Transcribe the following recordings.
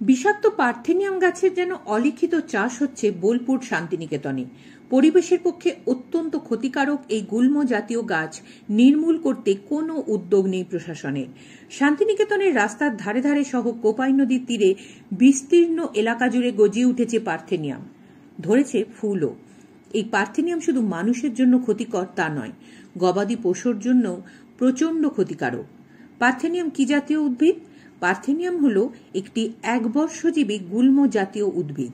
বিষাক্ত পার্থেনিয়াম গাছের যেন অলিখিত চাষ হচ্ছে বোলপুর শান্তিনিকেতনে। পরিবেশের পক্ষে অত্যন্ত ক্ষতিকারক এই গুল্ম জাতীয় গাছ নির্মূল করতে কোনো উদ্যোগ নেই প্রশাসনের। শান্তিনিকেতনের রাস্তার ধারে ধারে সহ কোপাই নদীর তীরে বিস্তীর্ণ এলাকা জুড়ে গজিয়ে উঠেছে পার্থেনিয়াম, ধরেছে ফুলও। এই পার্থেনিয়াম শুধু মানুষের জন্য ক্ষতিকর তা নয়, গবাদি পশুর জন্য প্রচণ্ড ক্ষতিকারক। পার্থেনিয়াম কি জাতীয় উদ্ভিদ? পার্থেনিয়াম হল একটি একবর্ষজীবী গুল্ম জাতীয় উদ্ভিদ।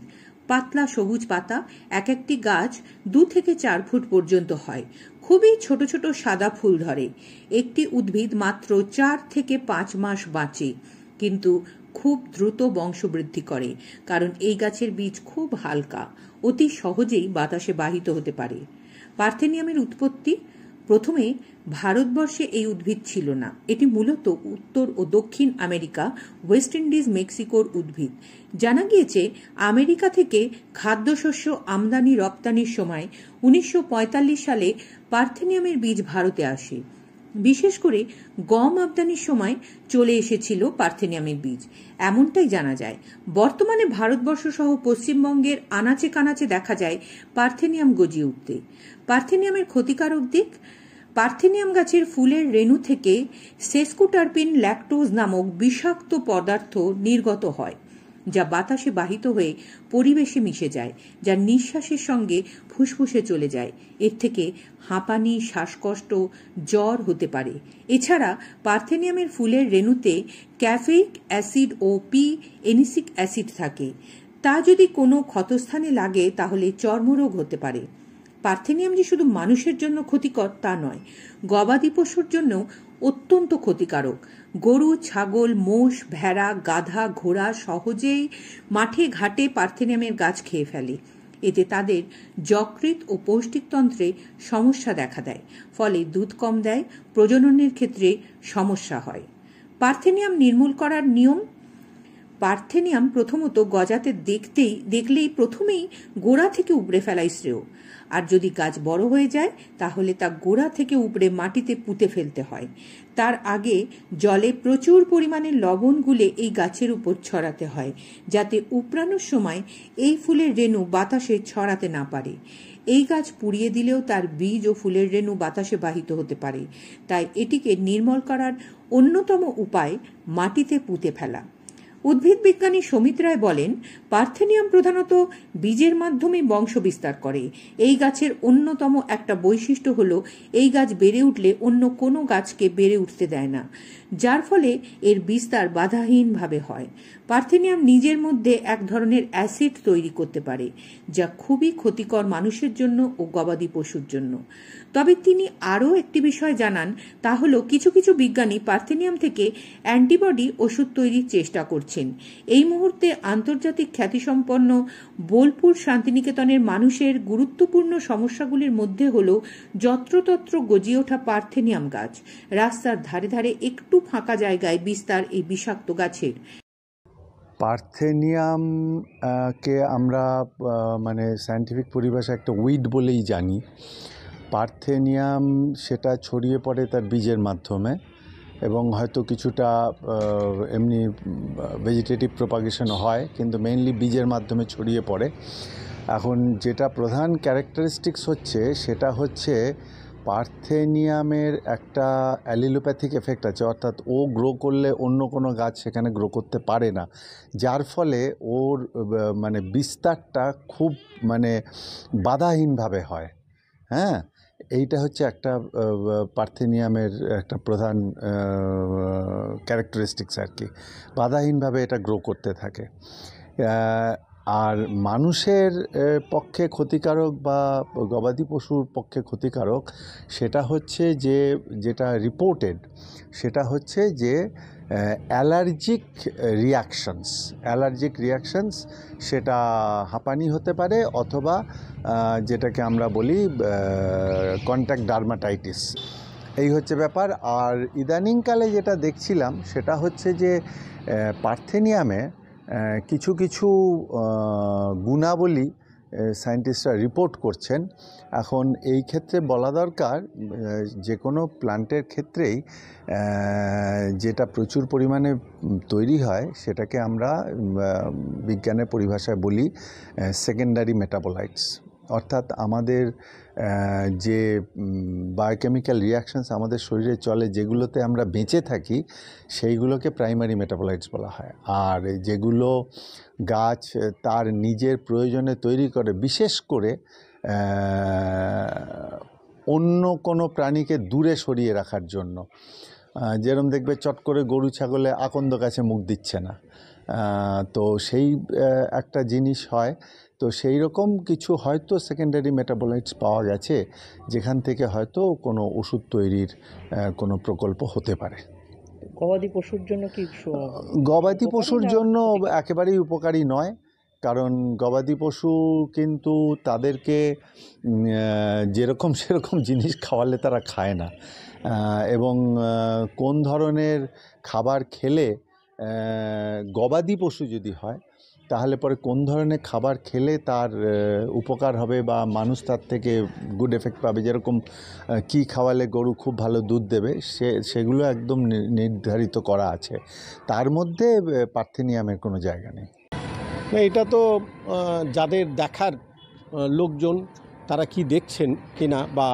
পাতলা সবুজ পাতা, এক একটি গাছ 2 থেকে 4 ফুট পর্যন্ত হয়। খুবই ছোট ছোট সাদা ফুল ধরে। একটি উদ্ভিদ মাত্র 4 থেকে 5 মাস বাঁচে, কিন্তু খুব দ্রুত বংশবৃদ্ধি করে, কারণ এই গাছের বীজ খুব হালকা, অতি সহজেই বাতাসে বাহিত হতে পারে। পার্থেনিয়ামের উৎপত্তি প্রথমে ভারতবর্ষে এই উদ্ভিদ ছিল না। এটি মূলত উত্তর ও দক্ষিণ আমেরিকা, ওয়েস্ট ইন্ডিজ, মেক্সিকোর উদ্ভিদ। জানা গিয়েছে আমেরিকা থেকে খাদ্যশস্য আমদানি রপ্তানির সময় 1945 সালে পার্থেনিয়ামের বীজ ভারতে আসে। বিশেষ করে গম আমদানির সময় চলে এসেছিল পার্থেনিয়ামের বীজ, এমনটাই জানা যায়। বর্তমানে ভারতবর্ষ সহ পশ্চিমবঙ্গের আনাচে কানাচে দেখা যায় পার্থেনিয়াম গজিয়ে উঠতে। পার্থেনিয়ামের ক্ষতিকারক দিক: পার্থেনিয়াম গাছের ফুলের রেণু থেকে সেস্কোটারপিন ল্যাকটোজ নামক বিষাক্ত পদার্থ নির্গত হয়, যা বাতাসে বাহিত হয়ে পরিবেশে মিশে যায়, যা নিঃশ্বাসের সঙ্গে ফুসফুসে চলে যায়। এর থেকে হাঁপানি, শ্বাসকষ্ট, জ্বর হতে পারে। এছাড়া পার্থেনিয়ামের ফুলের রেণুতে ক্যাফেইক অ্যাসিড ও পি-এনিসিক অ্যাসিড থাকে। তা যদি কোনো ক্ষতস্থানে লাগে তাহলে চর্মরোগ হতে পারে। পার্থেনিয়াম যে শুধু মানুষের জন্য ক্ষতিকর তা নয়, গবাদি পশুর জন্য অত্যন্ত ক্ষতিকারক। গরু, ছাগল, মোষ, ভেড়া, গাধা, ঘোড়া সহজেই মাঠে ঘাটে পার্থেনিয়ামের গাছ খেয়ে ফেলে। এতে তাদের যকৃৎ ও পৌষ্টিকতন্ত্রে সমস্যা দেখা দেয়, ফলে দুধ কম দেয়, প্রজননের ক্ষেত্রে সমস্যা হয়। পার্থেনিয়াম নির্মূল করার নিয়ম: পার্থেনিয়াম প্রথমত গজাতে দেখলেই প্রথমেই গোড়া থেকে উপড়ে ফেলাই শ্রেয়। আর যদি গাছ বড় হয়ে যায় তাহলে তা গোড়া থেকে উপড়ে মাটিতে পুঁতে ফেলতে হয়। তার আগে জলে প্রচুর পরিমাণে লবণ গুলে এই গাছের উপর ছড়াতে হয়, যাতে উপড়ানোর সময় এই ফুলের রেণু বাতাসে ছড়াতে না পারে। এই গাছ পুড়িয়ে দিলেও তার বীজ ও ফুলের রেণু বাতাসে বাহিত হতে পারে। তাই এটিকে নির্মূল করার অন্যতম উপায় মাটিতে পুঁতে ফেলা। উদ্ভিদ বিজ্ঞানী সমিত রায় বলেন, পার্থেনিয়াম প্রধানত বীজের মাধ্যমে বংশ বিস্তার করে। এই গাছের অন্যতম একটা বৈশিষ্ট্য হলো এই গাছ বেড়ে উঠলে অন্য কোনো গাছকে বেড়ে উঠতে দেয় না, যার ফলে এর বিস্তার বাধাহীনভাবে হয়। পার্থেনিয়াম নিজের মধ্যে এক ধরনের অ্যাসিড তৈরি করতে পারে, যা খুবই ক্ষতিকর মানুষের জন্য ও গবাদি পশুর জন্য। তবে তিনি আরও একটি বিষয় জানান, তা হলো কিছু কিছু বিজ্ঞানী পার্থেনিয়াম থেকে অ্যান্টিবডি ওষুধ তৈরির চেষ্টা করছেন। এই মুহূর্তে আন্তর্জাতিক খ্যাতিসম্পন্ন বোলপুর শান্তিনিকেতনের মানুষের গুরুত্বপূর্ণ সমস্যাগুলির মধ্যে হল যত্রতত্র গজিয়ে ওঠা পার্থেনিয়াম গাছ, রাস্তার ধারে ধারে একটু ফাঁকা জায়গায় বিস্তার এই বিষাক্ত গাছের। পার্থেনিয়াম কে আমরা মানে সায়েন্টিফিক পরিভাষা একটা উইড বলেই জানি। পার্থেনিয়াম সেটা ছড়িয়ে পড়ে তার বীজের মাধ্যমে, এবং হয়তো কিছুটা এমনি ভেজিটেটিভ প্রপাগেশন হয়, কিন্তু মেইনলি বীজের মাধ্যমে ছড়িয়ে পড়ে। এখন যেটা প্রধান ক্যারেক্টারিস্টিক্স হচ্ছে সেটা হচ্ছে পার্থেনিয়ামের একটা অ্যালিলোপ্যাথিক এফেক্ট আছে, অর্থাৎ ও গ্রো করলে অন্য কোনো গাছ সেখানে গ্রো করতে পারে না, যার ফলে ওর মানে বিস্তারটা খুব মানে বাধাহীনভাবে হয়। হ্যাঁ, এইটা হচ্ছে একটা পার্থেনিয়ামের একটা প্রধান ক্যারেক্টারিস্টিক্স আর কি, বাধাহীনভাবে এটা গ্রো করতে থাকে। আর মানুষের পক্ষে ক্ষতিকারক বা গবাদি পশুর পক্ষে ক্ষতিকারক সেটা হচ্ছে যে, যেটা রিপোর্টেড সেটা হচ্ছে যে অ্যালার্জিক রিয়াকশনস, সেটা হাঁপানি হতে পারে, অথবা যেটাকে আমরা বলি কন্ট্যাক্ট ডার্মাটাইটিস। এই হচ্ছে ব্যাপার। আর ইদানিংকালে যেটা দেখছিলাম সেটা হচ্ছে যে পার্থেনিয়ামে কিছু কিছু গুণাবলী সায়েন্টিস্টরা রিপোর্ট করছেন। এখন এই ক্ষেত্রে বলা দরকার, যে কোনো প্লান্টের ক্ষেত্রেই যেটা প্রচুর পরিমাণে তৈরি হয় সেটাকে আমরা বিজ্ঞানের পরিভাষায় বলি সেকেন্ডারি মেটাবোলাইটস। অর্থাৎ আমাদের যে বায়োকেমিক্যাল রিয়াকশনস আমাদের শরীরে চলে, যেগুলোতে আমরা বেঁচে থাকি, সেইগুলোকে প্রাইমারি মেটাবোলাইটস বলা হয়। আর যেগুলো গাছ তার নিজের প্রয়োজনে তৈরি করে, বিশেষ করে অন্য কোনো প্রাণীকে দূরে সরিয়ে রাখার জন্য, যেরকম দেখবে চট করে গরু ছাগলে আকন্দ গাছে মুখ দিচ্ছে না, তো সেই একটা জিনিস হয়। তো সেই রকম কিছু হয়তো সেকেন্ডারি মেটাবোলাইটস পাওয়া গেছে, যেখান থেকে হয়তো কোনো ওষুধ তৈরির কোনো প্রকল্প হতে পারে। গবাদি পশুর জন্য কি গবাদি পশুর জন্য একেবারেই উপকারী নয়, কারণ গবাদি পশু কিন্তু তাদেরকে যেরকম সেরকম জিনিস খাওয়ালে তারা খায় না, এবং কোন ধরনের খাবার খেলে গবাদি পশু যদি হয়, তাহলে পরে কোন ধরনের খাবার খেলে তার উপকার হবে বা মানুষ তার থেকে গুড এফেক্ট পাবে, যেরকম কি খাওয়ালে গরু খুব ভালো দুধ দেবে, সেগুলো একদম নির্ধারিত করা আছে। তার মধ্যে পার্থেনিয়ামের কোনো জায়গা নেই। এটা তো যাদের দেখার লোকজন তারা কি দেখছেন কিনা বা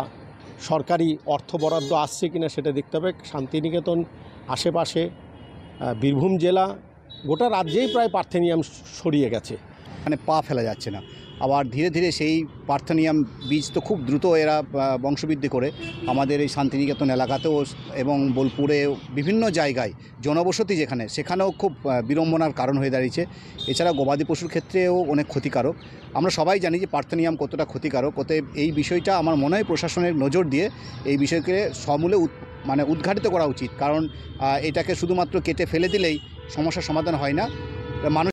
সরকারি অর্থ বরাদ্দ আসছে কিনা সেটা দেখতে হবে। শান্তিনিকেতন আশেপাশে বীরভূম জেলা গোটা রাজ্যেই প্রায় পার্থেনিয়াম ছড়িয়ে গেছে, মানে পা ফেলা যাচ্ছে না। আবার ধীরে ধীরে সেই পার্থেনিয়াম বীজ তো খুব দ্রুত এরা বংশবৃদ্ধি করে আমাদের এই শান্তিনিকেতন এলাকাতেও এবং বোলপুরে বিভিন্ন জায়গায় জনবসতি সেখানেও খুব বিড়ম্বনার কারণ হয়ে দাঁড়িয়েছে। এছাড়া গবাদি পশুর ক্ষেত্রেও অনেক ক্ষতিকারক। আমরা সবাই জানি যে পার্থেনিয়াম কতটা ক্ষতিকারক। অতএব এই বিষয়টা আমার মনে হয় প্রশাসনের নজর দিয়ে এই বিষয়কে সমূলে উদ্ঘাটিত করা উচিত, কারণ এটাকে শুধুমাত্র কেটে ফেলে দিলেই সমস্যার সমাধান হয় না। মানুষ